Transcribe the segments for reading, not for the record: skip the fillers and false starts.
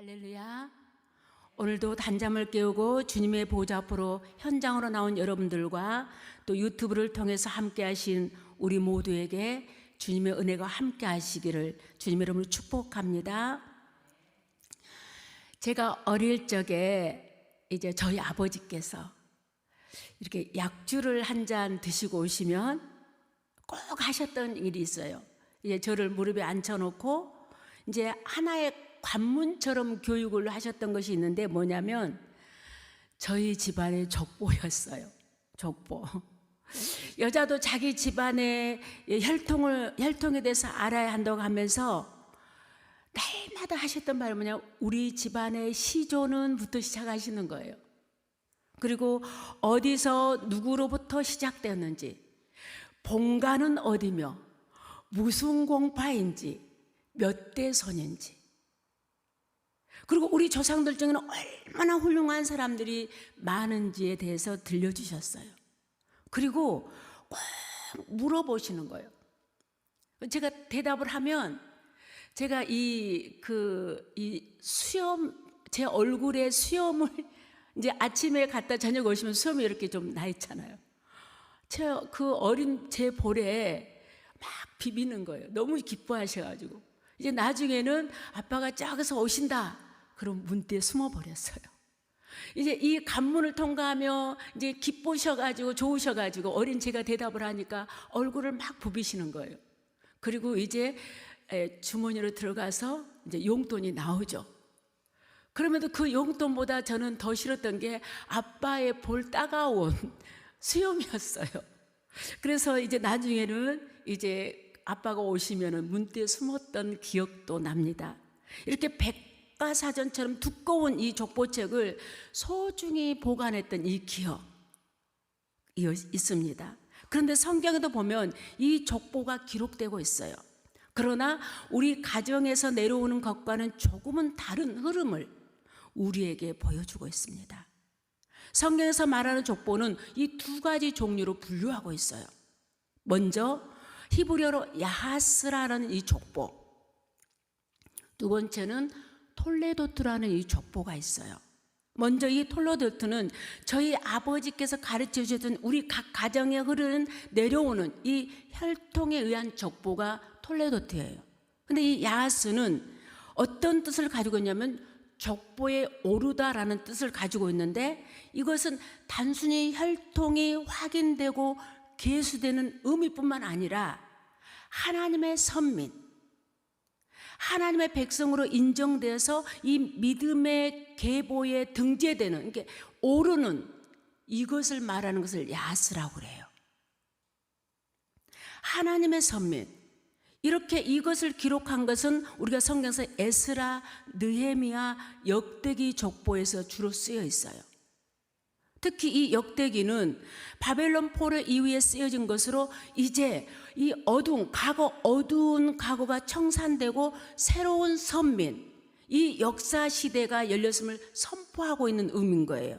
할렐루야. 오늘도 단잠을 깨우고 주님의 보좌 앞으로 현장으로 나온 여러분들과 또 유튜브를 통해서 함께 하신 우리 모두에게 주님의 은혜가 함께 하시기를 주님의 이름으로 축복합니다. 제가 어릴 적에 이제 저희 아버지께서 이렇게 약주를 한 잔 드시고 오시면 꼭 하셨던 일이 있어요. 이제 저를 무릎에 앉혀놓고 이제 하나의 관문처럼 교육을 하셨던 것이 있는데 뭐냐면 저희 집안의 족보였어요. 족보. 여자도 자기 집안의 혈통에 대해서 알아야 한다고 하면서 날마다 하셨던 말이 뭐냐, 우리 집안의 시조는부터 시작하시는 거예요. 그리고 어디서 누구로부터 시작되었는지, 본가는 어디며 무슨 공파인지 몇 대손인지, 그리고 우리 조상들 중에는 얼마나 훌륭한 사람들이 많은지에 대해서 들려주셨어요. 그리고 꼭 물어보시는 거예요. 제가 대답을 하면 제가 이 수염, 제 얼굴에 수염을 이제 아침에 갔다 저녁 오시면 수염이 이렇게 좀 나 있잖아요. 그 어린 제 볼에 막 비비는 거예요. 너무 기뻐하셔가지고. 이제 나중에는 아빠가 저기서 오신다. 그럼 문대에 숨어버렸어요. 이제 이 관문을 통과하며 이제 기쁘셔가지고 좋으셔가지고 어린 제가 대답을 하니까 얼굴을 막 부비시는 거예요. 그리고 이제 주머니로 들어가서 이제 용돈이 나오죠. 그러면도 그 용돈보다 저는 더 싫었던 게 아빠의 볼 따가운 수염이었어요. 그래서 이제 나중에는 이제 아빠가 오시면은 문대에 숨었던 기억도 납니다. 이렇게 백과사전처럼 두꺼운 이 족보책을 소중히 보관했던 이 기억이 있습니다. 그런데 성경에도 보면 이 족보가 기록되고 있어요. 그러나 우리 가정에서 내려오는 것과는 조금은 다른 흐름을 우리에게 보여주고 있습니다. 성경에서 말하는 족보는 이 두 가지 종류로 분류하고 있어요. 먼저 히브리어로 야하스라는 이 족보, 두 번째는 톨레도트라는 이 족보가 있어요. 먼저 이 톨레도트는 저희 아버지께서 가르쳐 주셨던 우리 각 가정에 흐르는 내려오는 이 혈통에 의한 족보가 톨레도트예요. 근데 이 야하스는 어떤 뜻을 가지고 있냐면 족보에 오르다라는 뜻을 가지고 있는데, 이것은 단순히 혈통이 확인되고 계수되는 의미뿐만 아니라 하나님의 선민, 하나님의 백성으로 인정되어서 이 믿음의 계보에 등재되는, 이게 오르는 이것을 말하는 것을 야스라고 그래요. 하나님의 선민, 이렇게 이것을 기록한 것은 우리가 성경에서 에스라, 느헤미야, 역대기 족보에서 주로 쓰여 있어요. 특히 이 역대기는 바벨론 포로 이후에 쓰여진 것으로 이제 이 어두운 과거가 청산되고 새로운 선민, 이 역사 시대가 열렸음을 선포하고 있는 의미인 거예요.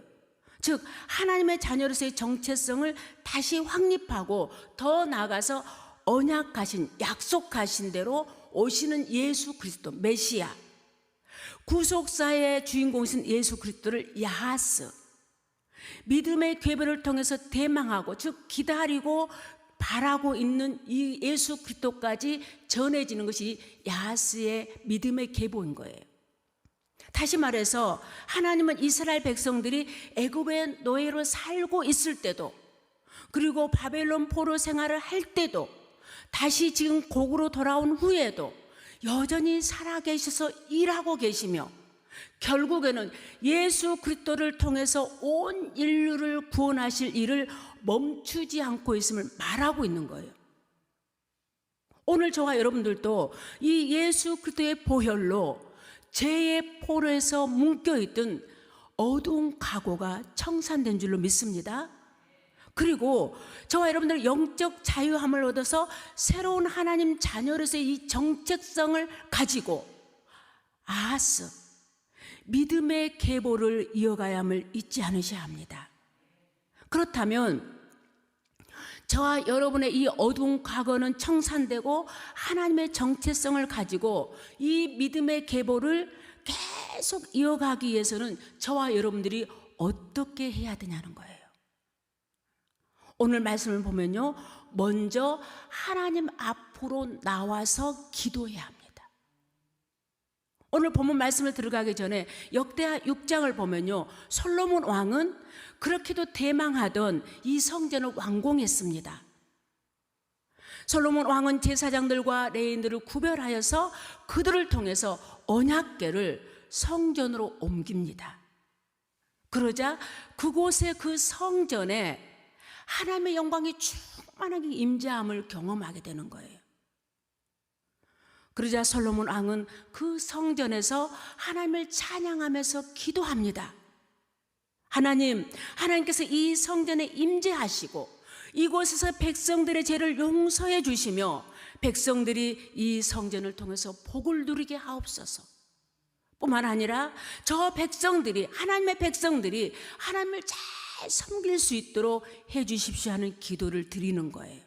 즉 하나님의 자녀로서의 정체성을 다시 확립하고 더 나아가서 언약하신, 약속하신 대로 오시는 예수 그리스도 메시아, 구속사의 주인공이신 예수 그리스도를 야하스, 믿음의 계보를 통해서 대망하고 즉 기다리고 바라고 있는 이 예수 그리스도까지 전해지는 것이 야하스의 믿음의 계보인 거예요. 다시 말해서 하나님은 이스라엘 백성들이 애굽의 노예로 살고 있을 때도, 그리고 바벨론 포로 생활을 할 때도, 다시 지금 고국으로 돌아온 후에도 여전히 살아계셔서 일하고 계시며, 결국에는 예수 그리스도를 통해서 온 인류를 구원하실 일을 멈추지 않고 있음을 말하고 있는 거예요. 오늘 저와 여러분들도 이 예수 그리스도의 보혈로 죄의 포로에서 묶여있던 어두운 각오가 청산된 줄로 믿습니다. 그리고 저와 여러분들 영적 자유함을 얻어서 새로운 하나님 자녀로서의 이 정체성을 가지고 아하스, 믿음의 계보를 이어가야 함을 잊지 않으셔야 합니다. 그렇다면 저와 여러분의 이 어두운 과거는 청산되고 하나님의 정체성을 가지고 이 믿음의 계보를 계속 이어가기 위해서는 저와 여러분들이 어떻게 해야 되냐는 거예요. 오늘 말씀을 보면요, 먼저 하나님 앞으로 나와서 기도해야 합니다. 오늘 본문 말씀을 들어가기 전에 역대하 6장을 보면요, 솔로몬 왕은 그렇게도 대망하던 이 성전을 완공했습니다. 솔로몬 왕은 제사장들과 레위인들을 구별하여서 그들을 통해서 언약궤를 성전으로 옮깁니다. 그러자 그곳에 그 성전에 하나님의 영광이 충만하게 임재함을 경험하게 되는 거예요. 그러자 솔로몬 왕은 그 성전에서 하나님을 찬양하면서 기도합니다. 하나님께서 이 성전에 임재하시고 이곳에서 백성들의 죄를 용서해 주시며 백성들이 이 성전을 통해서 복을 누리게 하옵소서. 뿐만 아니라 저 백성들이, 하나님의 백성들이 하나님을 잘 섬길 수 있도록 해 주십시오 하는 기도를 드리는 거예요.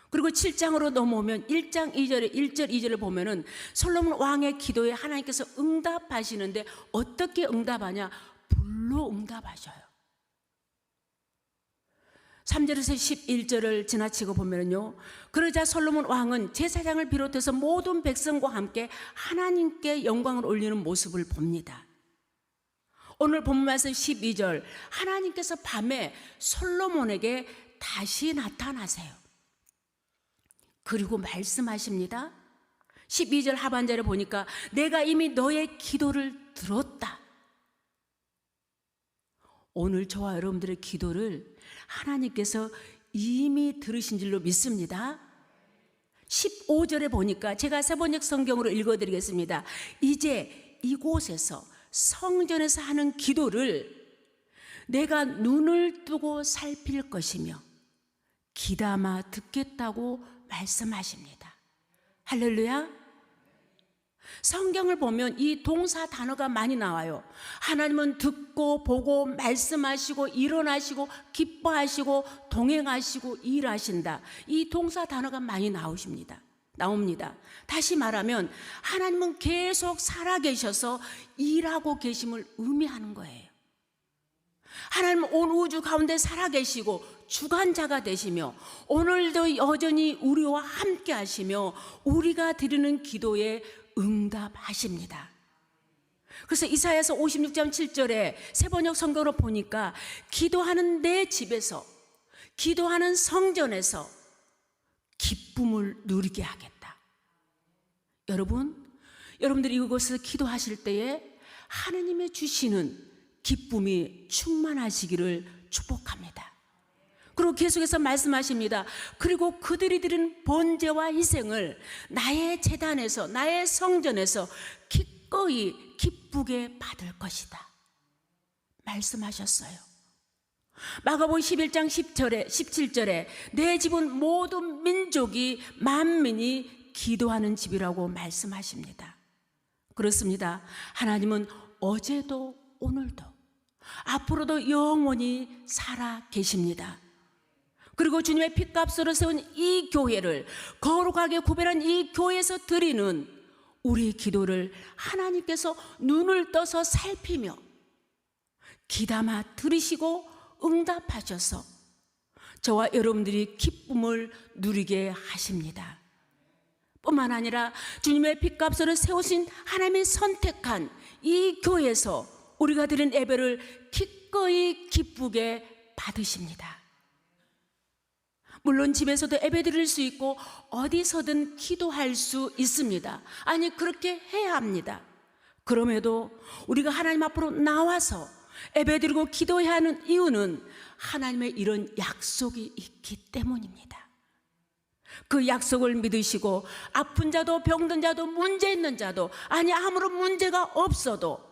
그리고 7장으로 넘어오면 1장 2절에 1절 2절을 보면은 솔로몬 왕의 기도에 하나님께서 응답하시는데 어떻게 응답하냐? 불로 응답하셔요. 3절에서 11절을 지나치고 보면요, 그러자 솔로몬 왕은 제사장을 비롯해서 모든 백성과 함께 하나님께 영광을 올리는 모습을 봅니다. 오늘 본문 말씀 12절, 하나님께서 밤에 솔로몬에게 다시 나타나세요. 그리고 말씀하십니다. 12절 하반절에 보니까 내가 이미 너의 기도를 들었다. 오늘 저와 여러분들의 기도를 하나님께서 이미 들으신 줄로 믿습니다. 15절에 보니까 제가 세번역 성경으로 읽어드리겠습니다. 이제 이곳에서 성전에서 하는 기도를 내가 눈을 뜨고 살필 것이며 귀담아 듣겠다고 말씀하십니다. 할렐루야. 성경을 보면 이 동사 단어가 많이 나와요. 하나님은 듣고 보고 말씀하시고 일어나시고 기뻐하시고 동행하시고 일하신다. 이 동사 단어가 많이 나옵니다. 다시 말하면 하나님은 계속 살아계셔서 일하고 계심을 의미하는 거예요. 하나님은 온 우주 가운데 살아계시고 주관자가 되시며 오늘도 여전히 우리와 함께 하시며 우리가 드리는 기도에 응답하십니다. 그래서 이사야서 56장 7절에 세번역 성경으로 보니까 기도하는 내 집에서, 기도하는 성전에서 기쁨을 누리게 하겠다. 여러분들이 이곳에서 기도하실 때에 하나님의 주시는 기쁨이 충만하시기를 축복합니다. 그리고 계속해서 말씀하십니다. 그리고 그들이 드린 번제와 희생을 나의 제단에서, 나의 성전에서 기꺼이 기쁘게 받을 것이다 말씀하셨어요. 마가복음 11장 17절에 내 집은 모든 민족이 만민이 기도하는 집이라고 말씀하십니다. 그렇습니다. 하나님은 어제도 오늘도 앞으로도 영원히 살아 계십니다. 그리고 주님의 핏값으로 세운 이 교회를, 거룩하게 구별한 이 교회에서 드리는 우리 기도를 하나님께서 눈을 떠서 살피며 귀담아 들으시고 응답하셔서 저와 여러분들이 기쁨을 누리게 하십니다. 뿐만 아니라 주님의 핏값으로 세우신 하나님의 선택한 이 교회에서 우리가 드린 예배를 기꺼이 기쁘게 받으십니다. 물론 집에서도 예배 드릴 수 있고 어디서든 기도할 수 있습니다. 아니, 그렇게 해야 합니다. 그럼에도 우리가 하나님 앞으로 나와서 예배 드리고 기도해야 하는 이유는 하나님의 이런 약속이 있기 때문입니다. 그 약속을 믿으시고 아픈 자도 병든 자도 문제 있는 자도, 아니 아무런 문제가 없어도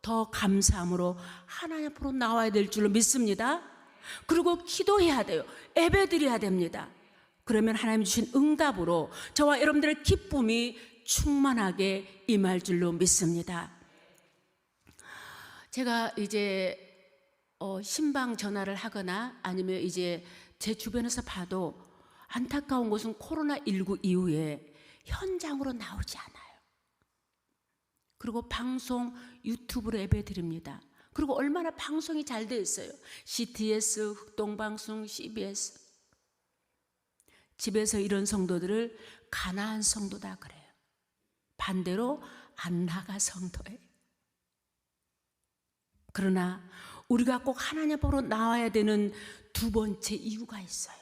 더 감사함으로 하나님 앞으로 나와야 될 줄로 믿습니다. 그리고 기도해야 돼요. 예배드려야 됩니다. 그러면 하나님 주신 응답으로 저와 여러분들의 기쁨이 충만하게 임할 줄로 믿습니다. 제가 이제 신방 전화를 하거나 아니면 이제 제 주변에서 봐도 안타까운 것은 코로나19 이후에 현장으로 나오지 않아요. 그리고 방송 유튜브로 예배 드립니다. 그리고 얼마나 방송이 잘 되어 있어요. CTS, 흑동방송, CBS. 집에서 이런 성도들을 가나안 성도다 그래요. 반대로 안 나가 성도예요. 그러나 우리가 꼭 하나님 앞으로 나와야 되는 두 번째 이유가 있어요.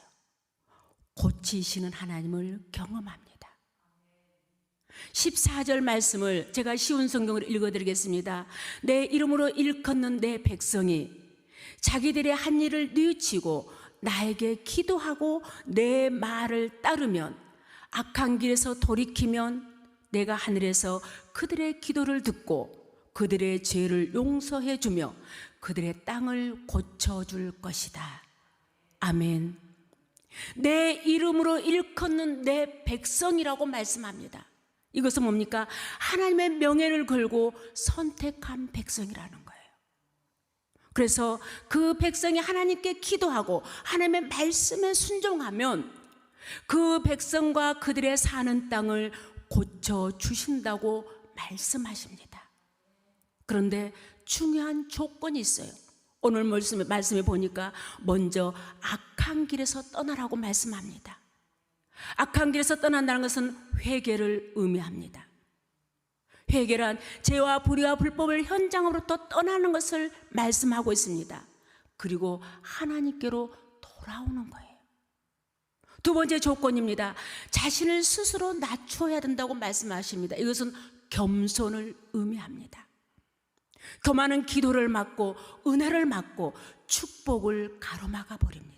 고치시는 하나님을 경험합니다. 14절 말씀을 제가 쉬운 성경으로 읽어드리겠습니다. 내 이름으로 일컫는 내 백성이 자기들의 한 일을 뉘우치고 나에게 기도하고 내 말을 따르면, 악한 길에서 돌이키면 내가 하늘에서 그들의 기도를 듣고 그들의 죄를 용서해 주며 그들의 땅을 고쳐줄 것이다. 아멘. 내 이름으로 일컫는 내 백성이라고 말씀합니다. 이것은 뭡니까? 하나님의 명예를 걸고 선택한 백성이라는 거예요. 그래서 그 백성이 하나님께 기도하고 하나님의 말씀에 순종하면 그 백성과 그들의 사는 땅을 고쳐주신다고 말씀하십니다. 그런데 중요한 조건이 있어요. 오늘 말씀에 보니까 먼저 악한 길에서 떠나라고 말씀합니다. 악한 길에서 떠난다는 것은 회개를 의미합니다. 회개란 죄와 불의와 불법을 현장으로부터 떠나는 것을 말씀하고 있습니다. 그리고 하나님께로 돌아오는 거예요. 두 번째 조건입니다. 자신을 스스로 낮추어야 된다고 말씀하십니다. 이것은 겸손을 의미합니다. 교만은 기도를 막고 은혜를 막고 축복을 가로막아 버립니다.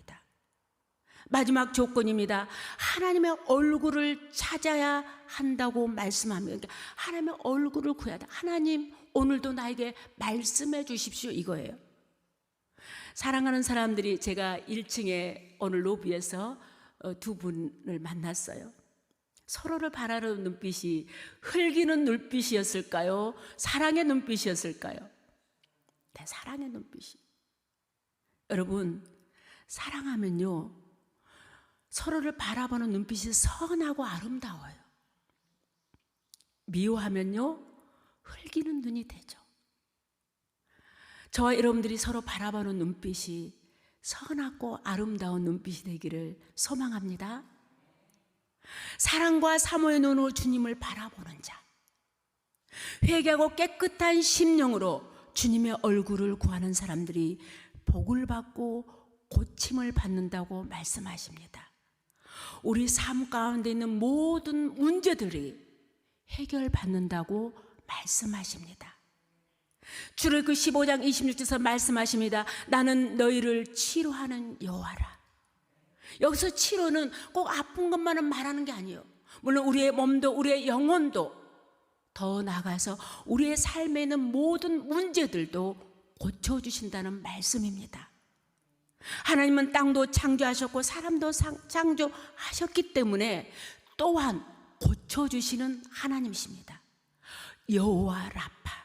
마지막 조건입니다. 하나님의 얼굴을 찾아야 한다고 말씀합니다. 그러니까 하나님의 얼굴을 구해야 한다. 하나님, 오늘도 나에게 말씀해 주십시오, 이거예요. 사랑하는 사람들이, 제가 1층에 오늘 로비에서 두 분을 만났어요. 서로를 바라는 눈빛이 흘기는 눈빛이었을까요? 사랑의 눈빛이었을까요? 네, 사랑의 눈빛이. 여러분, 사랑하면요, 서로를 바라보는 눈빛이 선하고 아름다워요. 미워하면요, 흘기는 눈이 되죠. 저와 여러분들이 서로 바라보는 눈빛이 선하고 아름다운 눈빛이 되기를 소망합니다. 사랑과 사모의 눈으로 주님을 바라보는 자, 회개하고 깨끗한 심령으로 주님의 얼굴을 구하는 사람들이 복을 받고 고침을 받는다고 말씀하십니다. 우리 삶 가운데 있는 모든 문제들이 해결받는다고 말씀하십니다. 출애굽기 15장 26절에서 말씀하십니다. 나는 너희를 치료하는 여호와라. 여기서 치료는 꼭 아픈 것만은 말하는 게 아니에요. 물론 우리의 몸도 우리의 영혼도, 더 나아가서 우리의 삶에 있는 모든 문제들도 고쳐주신다는 말씀입니다. 하나님은 땅도 창조하셨고 사람도 창조하셨기 때문에 또한 고쳐주시는 하나님이십니다. 여호와 라파.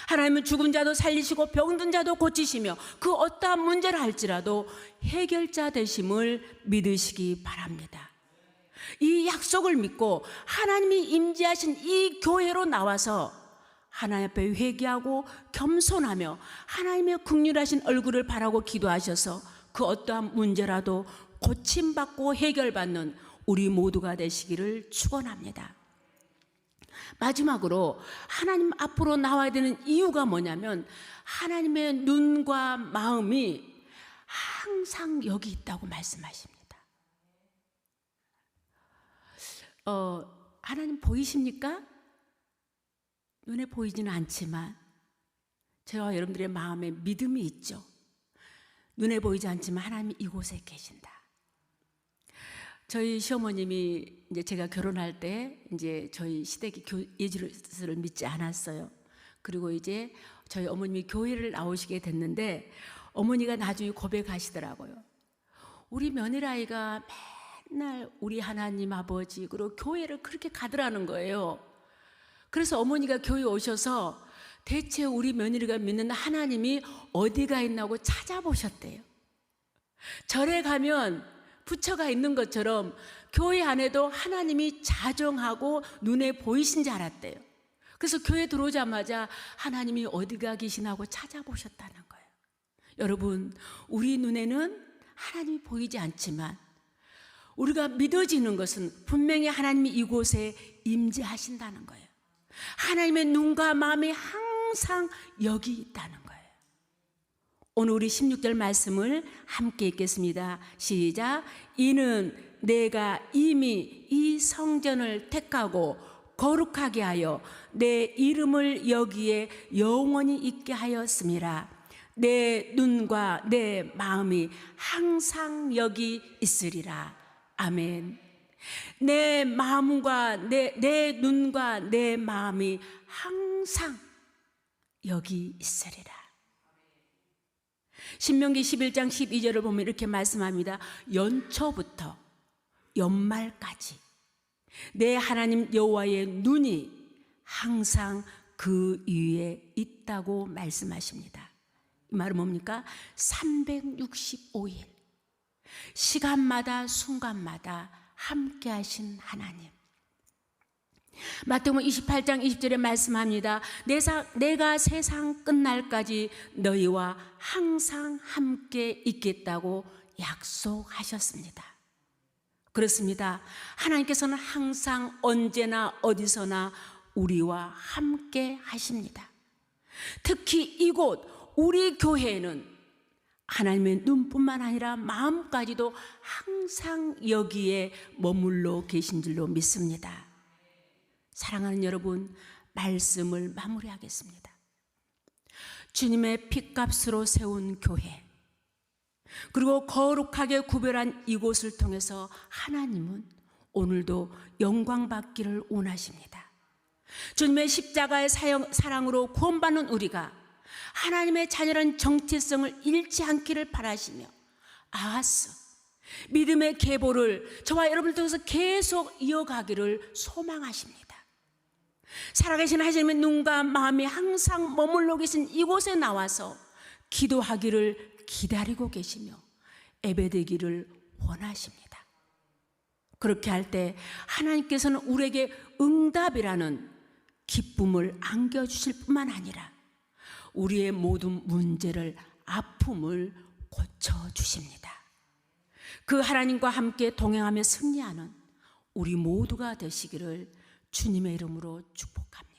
하나님은 죽은 자도 살리시고 병든 자도 고치시며 그 어떠한 문제를 할지라도 해결자 되심을 믿으시기 바랍니다. 이 약속을 믿고 하나님이 임재하신 이 교회로 나와서 하나님 앞에 회개하고 겸손하며 하나님의 긍휼하신 얼굴을 바라고 기도하셔서 그 어떠한 문제라도 고침받고 해결받는 우리 모두가 되시기를 축원합니다. 마지막으로 하나님 앞으로 나와야 되는 이유가 뭐냐면, 하나님의 눈과 마음이 항상 여기 있다고 말씀하십니다. 하나님 보이십니까? 눈에 보이지는 않지만 저와 여러분들의 마음에 믿음이 있죠. 눈에 보이지 않지만 하나님이 이곳에 계신다. 저희 시어머님이 이제 제가 결혼할 때 이제 저희 시댁이 예수를 믿지 않았어요. 그리고 이제 저희 어머님이 교회를 나오시게 됐는데 어머니가 나중에 고백하시더라고요. 우리 며느라이가 맨날 우리 하나님 아버지 그리고 교회를 그렇게 가더라는 거예요. 그래서 어머니가 교회 오셔서 대체 우리 며느리가 믿는 하나님이 어디가 있나고 찾아보셨대요. 절에 가면 부처가 있는 것처럼 교회 안에도 하나님이 자정하고 눈에 보이신 줄 알았대요. 그래서 교회 들어오자마자 하나님이 어디가 계시나고 찾아보셨다는 거예요. 여러분, 우리 눈에는 하나님이 보이지 않지만 우리가 믿어지는 것은 분명히 하나님이 이곳에 임재하신다는 거예요. 하나님의 눈과 마음이 항상 여기 있다는 거예요. 오늘 우리 16절 말씀을 함께 읽겠습니다. 시작. 이는 내가 이미 이 성전을 택하고 거룩하게 하여 내 이름을 여기에 영원히 있게 하였음이라. 내 눈과 내 마음이 항상 여기 있으리라. 아멘. 내 마음과 내 눈과 내 마음이 항상 여기 있으리라. 신명기 11장 12절을 보면 이렇게 말씀합니다. 연초부터 연말까지 내 하나님 여호와의 눈이 항상 그 위에 있다고 말씀하십니다. 이 말은 뭡니까? 365일 시간마다 순간마다 함께 하신 하나님. 마태복음 28장 20절에 말씀합니다. 내가 세상 끝날까지 너희와 항상 함께 있겠다고 약속하셨습니다. 그렇습니다. 하나님께서는 항상 언제나 어디서나 우리와 함께 하십니다. 특히 이곳 우리 교회는 하나님의 눈뿐만 아니라 마음까지도 항상 여기에 머물러 계신 줄로 믿습니다. 사랑하는 여러분, 말씀을 마무리하겠습니다. 주님의 핏값으로 세운 교회, 그리고 거룩하게 구별한 이곳을 통해서 하나님은 오늘도 영광 받기를 원하십니다. 주님의 십자가의 사랑으로 구원받는 우리가 하나님의 자녀란 정체성을 잃지 않기를 바라시며, 믿음의 계보를 저와 여러분을 통해서 계속 이어가기를 소망하십니다. 살아계신 하나님의 눈과 마음이 항상 머물러 계신 이곳에 나와서 기도하기를 기다리고 계시며 예배드리기를 원하십니다. 그렇게 할 때 하나님께서는 우리에게 응답이라는 기쁨을 안겨주실 뿐만 아니라 우리의 모든 문제를, 아픔을 고쳐주십니다. 그 하나님과 함께 동행하며 승리하는 우리 모두가 되시기를 주님의 이름으로 축복합니다.